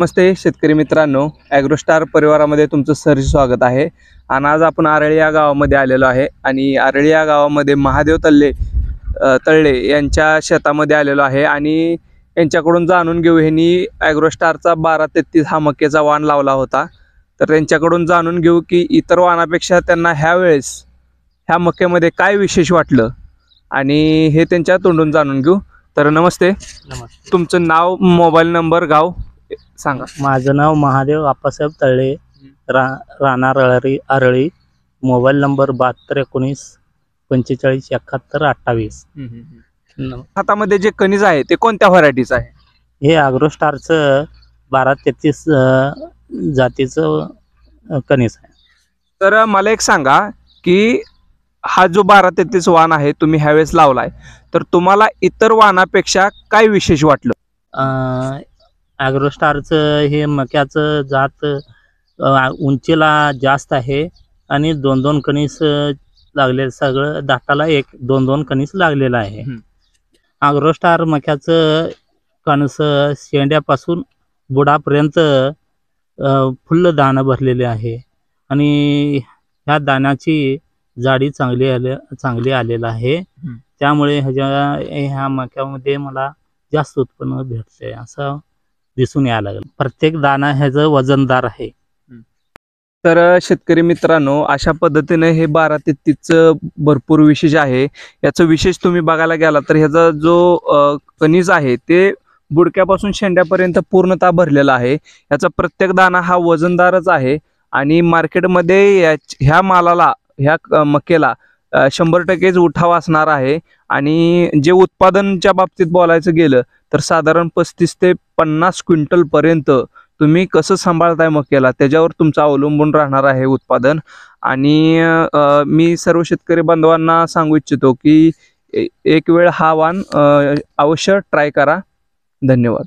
नमस्ते शेतकरी मित्रांनो, ॲग्रोस्टार परिवारामध्ये तुमचं सहर्ष स्वागत आहे। आणि आज आपण आरळी या गावामध्ये आलेलो आहे आणि आरळी या गावामध्ये महादेव तळले यांच्या शेतामध्ये आलेलो आहे आणि यांच्याकडून जाणून घेऊ ह्यांनी ॲग्रोस्टारचा 1233 हा मक्याचा वाण लावला होता। तर त्यांच्याकडून जाणून घेऊ की इतर वाणापेक्षा त्यांना ह्यावेळेस ह्या मक्यामध्ये काय विशेष वाटलं आणि हे त्यांच्या तोंडून जाणून घेऊ। तर नमस्ते, तुमचं नाव, मोबाईल नंबर, गाव सांगा। माझं नाव महादेव आप्पासाहेब तळले, राहणार आरळी, मोबाईल नंबर 7219 45 71 28। हातामध्ये जे कणीस आहे ते कोणत्या व्हरायटीचं आहे? हे ॲग्रोस्टारचं 1233 जातीचं कणीस आहे। तर मला एक सांगा की हा जो 1233 वाण आहे तुम्ही ह्यावेळेस लावलाय, तर तुम्हाला इतर वाणापेक्षा काय विशेष वाटलं? ॲग्रोस्टारचं हे मक्याचं जात उंचीला जास्त आहे आणि 2-2 कणीस लागले, सगळं दाटाला 1-2 कणीस लागलेलं आहे। ॲग्रोस्टार मक्याचं कणस शेंड्यापासून बुडापर्यंत फुल्ल दाणं भरलेले आहे आणि ह्या दाण्याची जाडी चांगली आलेलं आहे। त्यामुळे ह्या मक्यामध्ये मला जास्त उत्पन्न भेटते असं दिसून यायला लागलं। प्रत्येक दाणा ह्याचं वजनदार आहे। तर शेतकरी मित्रांनो, अशा पद्धतीने हे 1233चं भरपूर विशेष आहे। याचं विशेष तुम्ही बघायला गेला तर ह्याचा जो कणीस आहे ते बुडक्यापासून शेंड्यापर्यंत पूर्णतः भरलेला आहे। याचा प्रत्येक दाणा हा वजनदारच आहे आणि मार्केटमध्ये ह्या मालाला, ह्या मक्याला 100% उठाव असणार आहे। आणि जे उत्पादनच्या बाबतीत बोलायचं गेलं तर साधारण 35 ते 50 क्विंटल पर्यंत तुम्ही कसं सांभाळताय मक्याला त्याच्यावर तुमचं अवलंबून राहणार आहे उत्पादन। आणि मी सर्व शेतकरी बांधवांना सांगू इच्छितो की एक वेळ हा वाण अवश्य ट्राय करा। धन्यवाद।